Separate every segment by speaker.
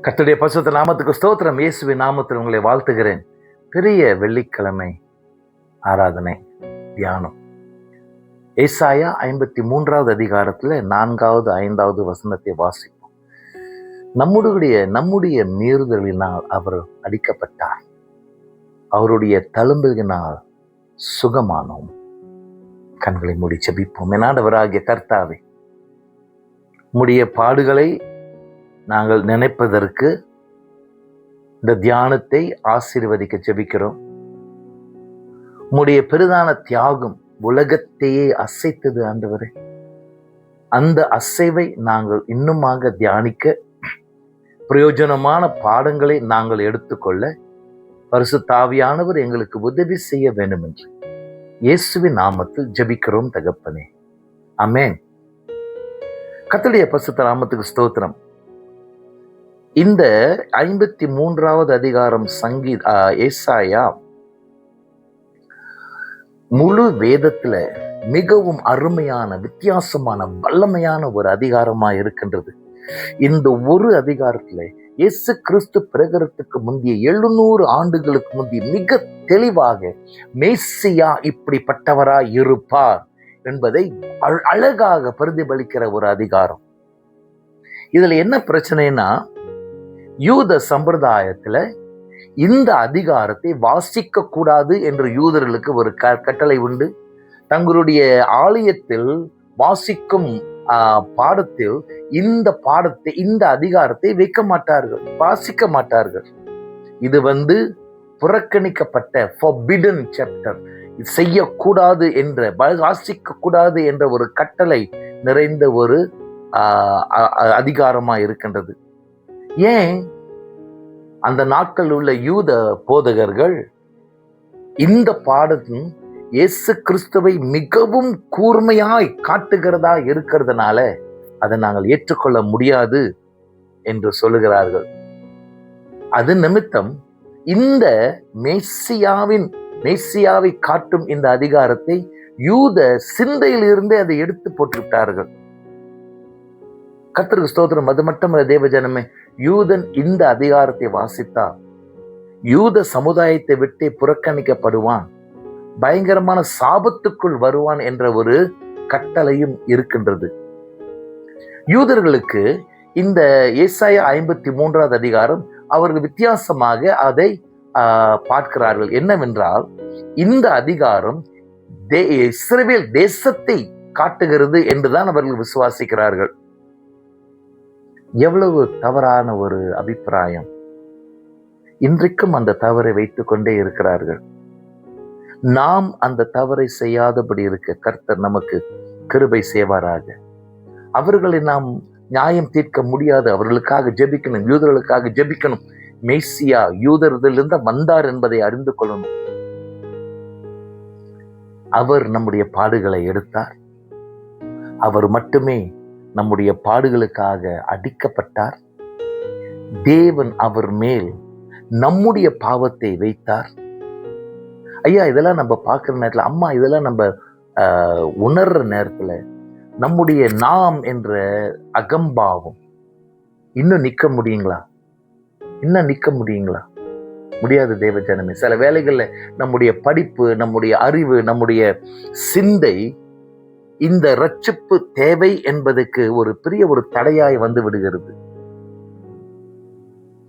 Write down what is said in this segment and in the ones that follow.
Speaker 1: கர்த்தருடைய பரிசுத்த நாமத்துக்கு ஸ்தோத்திரம். இயேசுவின் நாமத்தில் உங்களை வாழ்த்துகிறேன். பெரிய வெள்ளிக்கிழமை ஆராதனை தியானம். ஏசாயா 53வது அதிகாரத்துல 4வது 5வது வசனத்தை வாசிப்போம். நம்முடைய மீறுதலினால் அவர் அடிக்கப்பட்டார், அவருடைய தழும்புகளினால் சுகமானோம். கண்களை மூடி ஜெபிப்போம். என்னாண்டவராகிய கர்த்தாவே, உம்முடைய பாடுகளை நாங்கள் நினைப்பதற்கு இந்த தியானத்தை ஆசீர்வதிக்க ஜெபிக்கிறோம். உம்முடைய பெரிதான தியாகம் உலகத்தையே அசைத்தது ஆண்டவரே. அந்த அசைவை நாங்கள் இன்னுமாக தியானிக்க, பிரயோஜனமான பாடங்களை நாங்கள் எடுத்துக்கொள்ள பரிசுத்த ஆவியானவர் எங்களுக்கு உதவி செய்ய வேண்டும் என்று இயேசுவின் நாமத்தில் ஜெபிக்கிறோம் தகப்பனே, ஆமென். கர்த்தருடைய பரிசுத்த நாமத்துக்கு ஸ்தோத்திரம். இந்த 53வது அதிகாரம் ஏசாயா முழு வேதத்துல மிகவும் அருமையான, வித்தியாசமான, வல்லமையான ஒரு அதிகாரமா இருக்கின்றது. இந்த ஒரு அதிகாரத்துல இயேசு கிறிஸ்து பிறகுறதுக்கு முந்தைய 700 ஆண்டுகளுக்கு முந்தைய மிக தெளிவாக மேசியா இப்படிப்பட்டவராய் இருப்பார் என்பதை அழகாக பிரதிபலிக்கிற ஒரு அதிகாரம். இதுல என்ன பிரச்சனைனா, யூத சம்பிரதாயத்துல இந்த அதிகாரத்தை வாசிக்க கூடாது என்று யூதர்களுக்கு ஒரு கட்டளை உண்டு. தங்களுடைய ஆலயத்தில் வாசிக்கும் பாடத்தில் இந்த அதிகாரத்தை வைக்க மாட்டார்கள், வாசிக்க மாட்டார்கள். இது புறக்கணிக்கப்பட்ட forbidden chapter, செய்யக்கூடாது என்ற, வாசிக்க கூடாது என்ற ஒரு கட்டளை நிறைந்த ஒரு அதிகாரமா இருக்கின்றது. ஏன் அந்த நாட்கள் உள்ள யூத போதகர்கள் இந்த பாடத்தின் இயேசு கிறிஸ்துவை மிகவும் கூர்மையாய் காட்டுகிறதா இருக்கிறதுனால அதை நாங்கள் ஏற்றுக்கொள்ள முடியாது என்று சொல்லுகிறார்கள். அது நிமித்தம் இந்த மேசியாவை காட்டும் இந்த அதிகாரத்தை யூத சிந்தையிலிருந்தே அதை எடுத்து போட்டுவிட்டார்கள். கர்த்தருக்கு ஸ்தோத்திரம். அது மட்டுமல்ல தேவஜனமே, யூதன் இந்த அதிகாரத்தை வாசித்தால் யூத சமுதாயத்தை விட்டே புறக்கணிக்கப்படுவான், பயங்கரமான சாபத்துக்குள் வருவான் என்ற ஒரு கட்டளையும் இருக்கின்றது. யூதர்களுக்கு இந்த ஏசாயா 53வது அதிகாரம் அவர்கள் வித்தியாசமாக அதை பார்க்கிறார்கள். என்னவென்றால், இந்த அதிகாரம் இஸ்ரவேல் தேசத்தை காட்டுகிறது என்றுதான் அவர்கள் விசுவாசிக்கிறார்கள். எவ்வளவு தவறான ஒரு அபிப்பிராயம்! இன்றைக்கும் அந்த தவறை வைத்துக் கொண்டே இருக்கிறார்கள். நாம் அந்த தவறை செய்யாதபடி இருக்க கர்த்தர் நமக்கு கிருபை செய்வாராக. அவர்களை நாம் நியாயம் தீர்க்க முடியாது. அவர்களுக்காக ஜெபிக்கணும், யூதர்களுக்காக ஜெபிக்கணும். மேசியா யூதரிலிருந்து வந்தார் என்பதை அறிந்து கொள்ளணும். அவர் நம்முடைய பாடுகளை எடுத்தார். அவர் மட்டுமே நம்முடைய பாடுகளுக்காக அடிக்கப்பட்டார். தேவன் அவர் மேல் நம்முடைய பாவத்தை வைத்தார். ஐயா, இதெல்லாம் நம்ம பார்க்குற நேரத்தில், அம்மா இதெல்லாம் நம்ம உணர்ற நேரத்தில் நம்முடைய நாம் என்ற அகம்பாவம் இன்னும் நிற்க முடியுங்களா? முடியாது தேவஜனமே. சில வேளைகள்ல நம்முடைய படிப்பு, நம்முடைய அறிவு, நம்முடைய சிந்தை இந்த ரட்சிப்பு தேவை என்பதற்கு ஒரு பெரிய ஒரு தடையாய் வந்து விடுகிறது.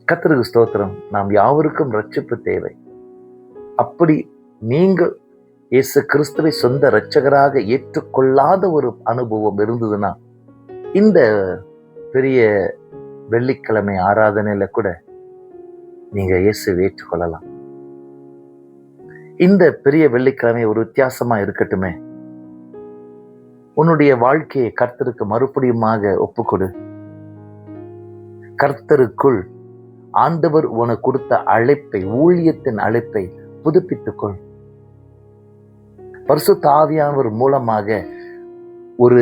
Speaker 1: கர்த்தருக்கு ஸ்தோத்திரம். நாம் யாவருக்கும் ரட்சிப்பு தேவை. அப்படி நீங்கள் இயேசு கிறிஸ்துவை சொந்த இரட்சகராக ஏற்றுக்கொள்ளாத ஒரு அனுபவம் இருந்ததுன்னா, இந்த பெரிய வெள்ளிக்கிழமை ஆராதனையில கூட நீங்க இயேசுவை ஏற்றுக்கொள்ளலாம். இந்த பெரிய வெள்ளிக்கிழமை ஒரு வித்தியாசமா இருக்கட்டுமே. உன்னுடைய வாழ்க்கையை கர்த்தருக்கு மறுபடியுமாக ஒப்புக்கொடு. கர்த்தருக்குள் ஆண்டவர் உனக்கு கொடுத்த அழைப்பை, ஊழியத்தின் அழைப்பை புதுப்பித்துக்கொள். பரிசுத்த ஆவியானவர் மூலமாக ஒரு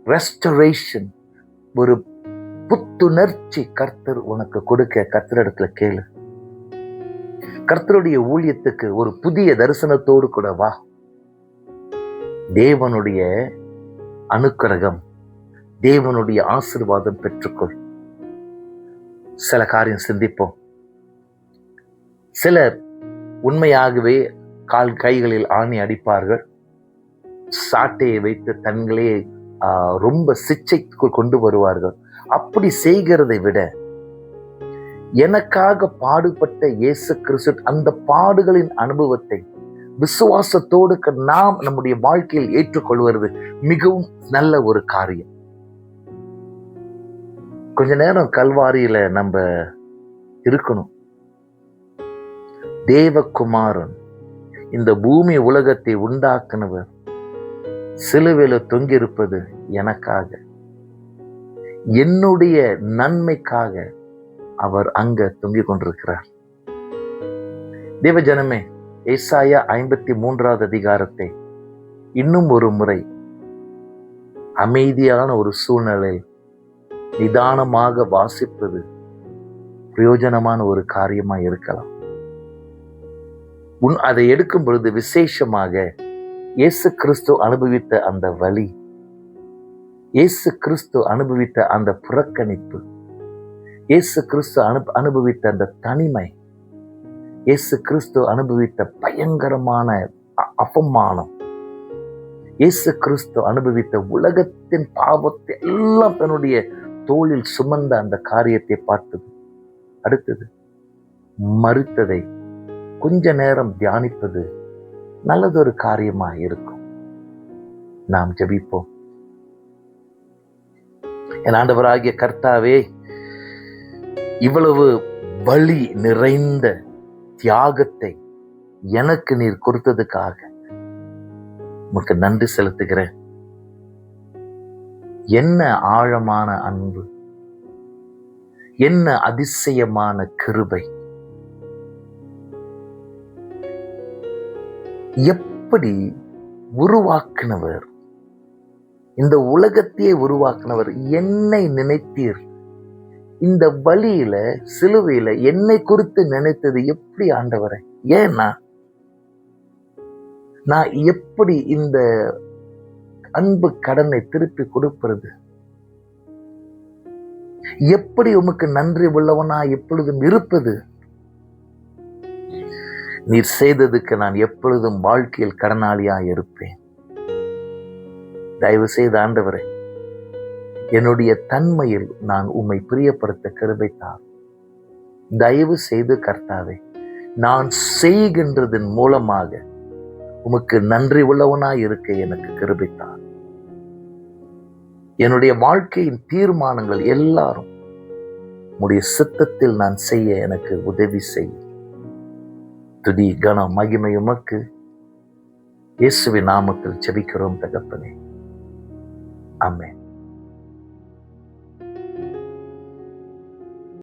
Speaker 1: ரெஸ்டரேஷன், ஒரு புத்துணர்ச்சி கர்த்தர் உனக்கு கொடுக்க கர்த்தரிடத்துல கேளு. கர்த்தருடைய ஊழியத்துக்கு ஒரு புதிய தரிசனத்தோடு கூட வா. தேவனுடைய அனுக்கிரகம், தேவனுடைய ஆசீர்வாதம் பெற்றுக்கொள். சில காரியம் சிந்திப்போம். சிலர் உண்மையாகவே கைகளில் ஆணி அடிப்பார்கள், சாட்டையை வைத்து தங்களே ரொம்ப சிச்சைக்குள் கொண்டு வருவார்கள். அப்படி செய்கிறதை விட எனக்காக பாடுபட்ட இயேசு கிறிஸ்து அந்த பாடுகளின் அனுபவத்தை விசுவாசத்தோடு நாம் நம்முடைய வாழ்க்கையில் ஏற்றுக்கொள்வது மிகவும் நல்ல ஒரு காரியம். கொஞ்ச நேரம் கல்வாரியில நம்ம இருக்கணும். தேவகுமாரன், இந்த பூமி உலகத்தை உண்டாக்குனவர், சிலுவையில தொங்கியிருப்பது எனக்காக, என்னுடைய நன்மைக்காக அவர் அங்க தொங்கிக் கொண்டிருக்கிறார். தேவ ஜனமே, ஏசாயா 53வது அதிகாரத்தை இன்னும் ஒரு முறை அமைதியான ஒரு சூழ்நிலை நிதானமாக வாசிப்பது பிரயோஜனமான ஒரு காரியமா இருக்கலாம். அதை எடுக்கும் பொழுது விசேஷமாக இயேசு கிறிஸ்து அனுபவித்த அந்த வலி, இயேசு கிறிஸ்து அனுபவித்த அந்த புறக்கணிப்பு, இயேசு கிறிஸ்து அனுபவித்த அந்த தனிமை, இயேசு கிறிஸ்து அனுபவித்த பயங்கரமான அவமானம், இயேசு கிறிஸ்து அனுபவித்த உலகத்தின் பாவத்தை எல்லாம் தன்னுடைய தோளில் சுமந்த அந்த காரியத்தை பார்த்தது. அடுத்தது மரித்ததை கொஞ்ச நேரம் தியானிப்பது நல்லதொரு காரியமாக இருக்கும். நாம் ஜெபிப்போம். என் ஆண்டவராகிய கர்த்தாவே, இவ்வளவு வலி நிறைந்த தியாகத்தை எனக்கு நீர் கொடுத்ததுக்காக உமக்கு நன்றி செலுத்துகிறேன். என்ன ஆழமான அன்பு, என்ன அதிசயமான கிருபை, எப்படி உருவாக்கினவர், இந்த உலகத்தையே உருவாக்கினவர் என்னை நினைத்தீர். இந்த வழியில சிலுவையில என்னை குறித்து நினைத்தது எப்படி ஆண்டவரே? ஏன்னா நான் எப்படி இந்த அன்பு கடனை திருப்பி கொடுப்பது? எப்படி உமக்கு நன்றி உள்ளவனா எப்பொழுதும் இருப்பது? நீர் செய்ததுக்கு நான் எப்பொழுதும் வாழ்க்கையில் கடனாளியா இருப்பேன். தயவு செய்து ஆண்டவரே, என்னுடைய தன்மையில் நான் உம்மை பிரியப்படுத்த கிருபை தார். தயவு செய்து கர்த்தாவே, நான் செய்கின்றதன் மூலமாக உமக்கு நன்றி உள்ளவனாய் இருக்க எனக்கு கிருபை தார். என்னுடைய வாழ்க்கையின் தீர்மானங்கள் எல்லாரும் உம்முடைய சித்தத்தில் நான் செய்ய எனக்கு உதவி செய். துதி கனம் மகிமை உமக்கு இயேசுவின் நாமத்தில் ஜெபிக்கிறோம் தகப்பனே. ஆமென்.